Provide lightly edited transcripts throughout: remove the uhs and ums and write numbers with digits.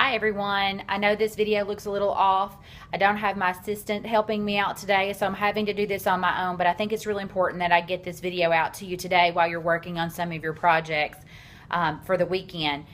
Hi everyone. I know this video looks a little off. I don't have my assistant helping me out today, so I'm having to do this on my own, but I think it's really important that I get this video out to you today while you're working on some of your projects for the weekend.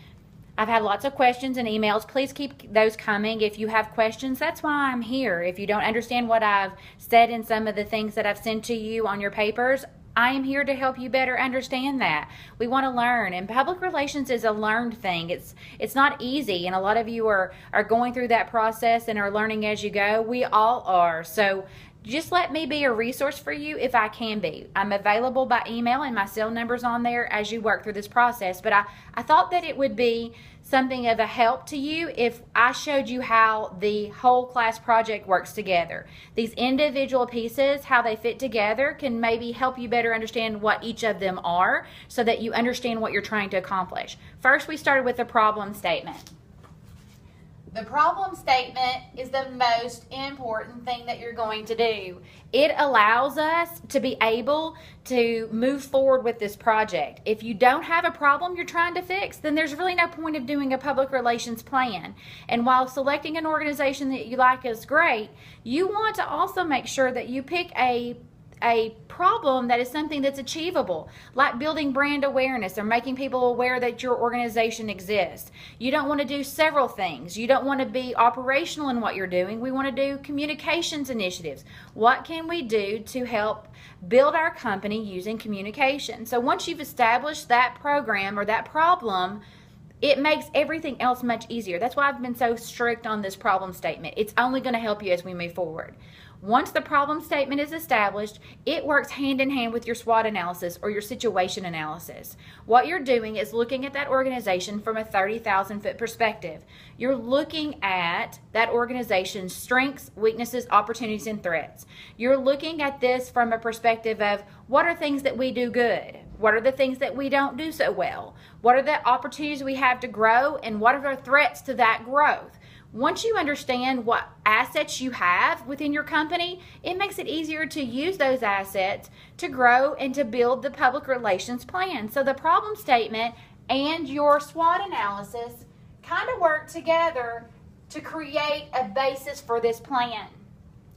I've had lots of questions and emails. Please keep those coming. If you have questions, that's why I'm here. If you don't understand what I've said in some of the things that I've sent to you on your papers, I am here to help you better understand that. We want to learn, and public relations is a learned thing. It's not easy, and a lot of you are going through that process and are learning as you go. We all are. So just let me be a resource for you if I can be. I'm available by email, and my cell number's on there as you work through this process. But I thought that it would be something of a help to you if I showed you how the whole class project works together. These individual pieces, how they fit together, can maybe help you better understand what each of them are so that you understand what you're trying to accomplish. First, we started with the problem statement. The problem statement is the most important thing that you're going to do. It allows us to be able to move forward with this project. If you don't have a problem you're trying to fix, then there's really no point of doing a public relations plan. And while selecting an organization that you like is great, you want to also make sure that you pick a problem that is something that's achievable, like building brand awareness or making people aware that your organization exists. You don't want to do several things. You don't want to be operational in what you're doing. We want to do communications initiatives. What can we do to help build our company using communication? So once you've established that program or that problem, it makes everything else much easier. That's why I've been so strict on this problem statement. It's only going to help you as we move forward. Once the problem statement is established, it works hand in hand with your SWOT analysis or your situation analysis. What you're doing is looking at that organization from a 30,000-foot perspective. You're looking at that organization's strengths, weaknesses, opportunities, and threats. You're looking at this from a perspective of what are things that we do good? What are the things that we don't do so well? What are the opportunities we have to grow, and what are the threats to that growth? Once you understand what assets you have within your company, it makes it easier to use those assets to grow and to build the public relations plan. So the problem statement and your SWOT analysis kind of work together to create a basis for this plan.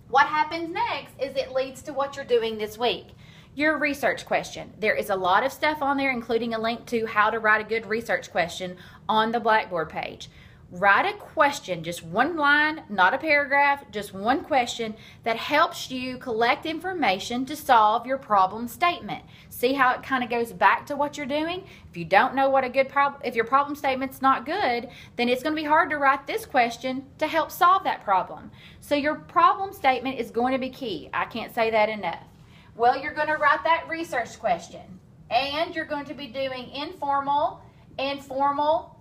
What happens next is it leads to what you're doing this week. Your research question. There is a lot of stuff on there, including a link to how to write a good research question on the Blackboard page. Write a question, just one line, not a paragraph, just one question that helps you collect information to solve your problem statement. See how it kind of goes back to what you're doing? If you don't know what a good problem, if your problem statement's not good, then it's going to be hard to write this question to help solve that problem. So your problem statement is going to be key. I can't say that enough. Well, you're going to write that research question, and you're going to be doing informal and formal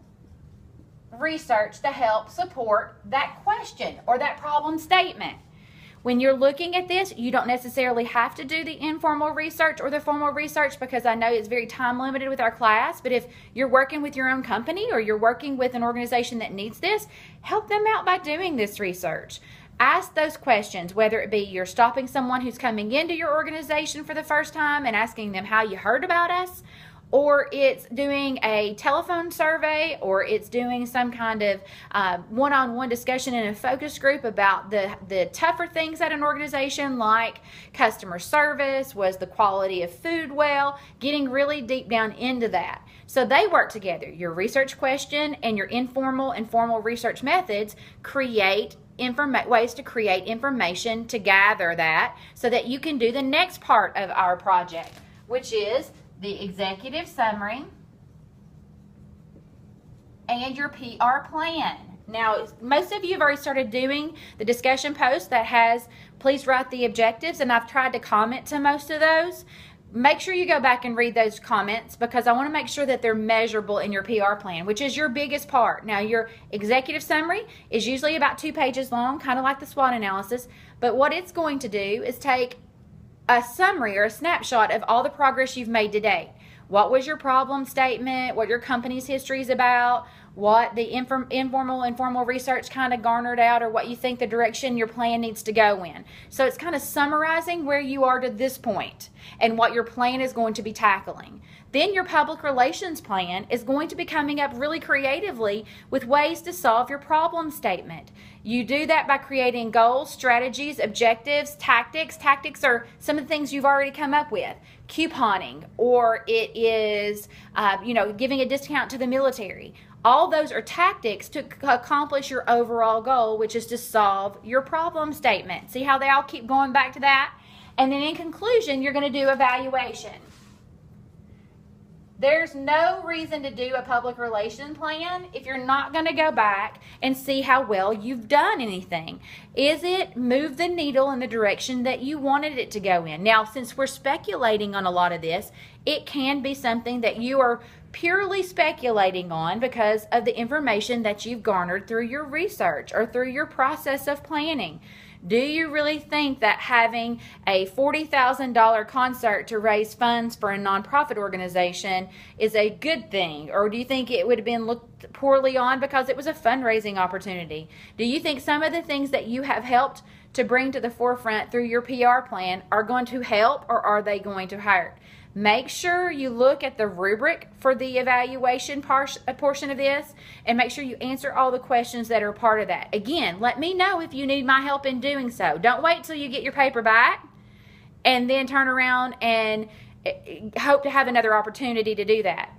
research to help support that question or that problem statement. When you're looking at this, you don't necessarily have to do the informal research or the formal research, because I know it's very time limited with our class, but if you're working with your own company or you're working with an organization that needs this, help them out by doing this research. Ask those questions, whether it be you're stopping someone who's coming into your organization for the first time and asking them how you heard about us, or it's doing a telephone survey, or it's doing some kind of one-on-one discussion in a focus group about the tougher things at an organization, like customer service, was the quality of food well, getting really deep down into that. So they work together. Your research question and your informal and formal research methods create ways to create information to gather that so that you can do the next part of our project, which is the executive summary and your PR plan. Now, most of you have already started doing the discussion post that has please write the objectives, and I've tried to comment to most of those. Make sure you go back and read those comments, because I want to make sure that they're measurable in your PR plan, which is your biggest part. Now, your executive summary is usually about 2 pages long, kind of like the SWOT analysis, but what it's going to do is take a summary or a snapshot of all the progress you've made to date. What was your problem statement? What your company's history is about? what the informal and formal research kind of garnered out, or what you think the direction your plan needs to go in. So it's kind of summarizing where you are to this point and what your plan is going to be tackling. Then your public relations plan is going to be coming up really creatively with ways to solve your problem statement. You do that by creating goals, strategies, objectives, tactics. Tactics are some of the things you've already come up with. Couponing, or it is, giving a discount to the military. All those are tactics to accomplish your overall goal, which is to solve your problem statement. See how they all keep going back to that? And then in conclusion, you're going to do evaluation. There's no reason to do a public relations plan if you're not going to go back and see how well you've done anything. Is it moved the needle in the direction that you wanted it to go in? Now, since we're speculating on a lot of this, it can be something that you are purely speculating on because of the information that you've garnered through your research or through your process of planning. Do you really think that having a $40,000 concert to raise funds for a nonprofit organization is a good thing? Or do you think it would have been looked poorly on because it was a fundraising opportunity? Do you think some of the things that you have helped to bring to the forefront through your PR plan are going to help, or are they going to hurt? Make sure you look at the rubric for the evaluation portion of this, and make sure you answer all the questions that are part of that. Again, let me know if you need my help in doing so. Don't wait till you get your paper back and then turn around and hope to have another opportunity to do that.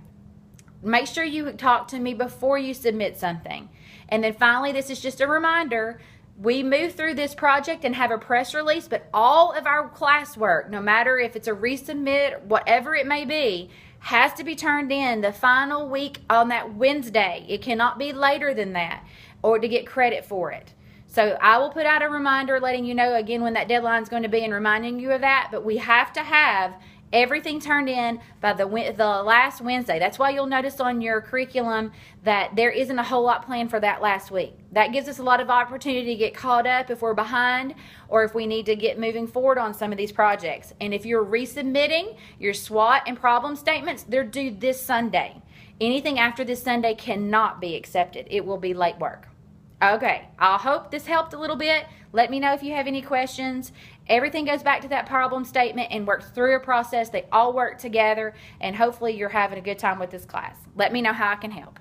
Make sure you talk to me before you submit something. And then finally, this is just a reminder, we move through this project and have a press release, but all of our classwork, no matter if it's a resubmit, whatever it may be, has to be turned in the final week on that Wednesday. It cannot be later than that, or to get credit for it. So I will put out a reminder letting you know again when that deadline is going to be and reminding you of that, but we have to have everything turned in by the last Wednesday. That's why you'll notice on your curriculum that there isn't a whole lot planned for that last week. That gives us a lot of opportunity to get caught up if we're behind or if we need to get moving forward on some of these projects. And if you're resubmitting your SWOT and problem statements, they're due this Sunday. Anything after this Sunday cannot be accepted. It will be late work. Okay, I hope this helped a little bit. Let me know if you have any questions. Everything goes back to that problem statement and works through a process. They all work together, and hopefully you're having a good time with this class. Let me know how I can help.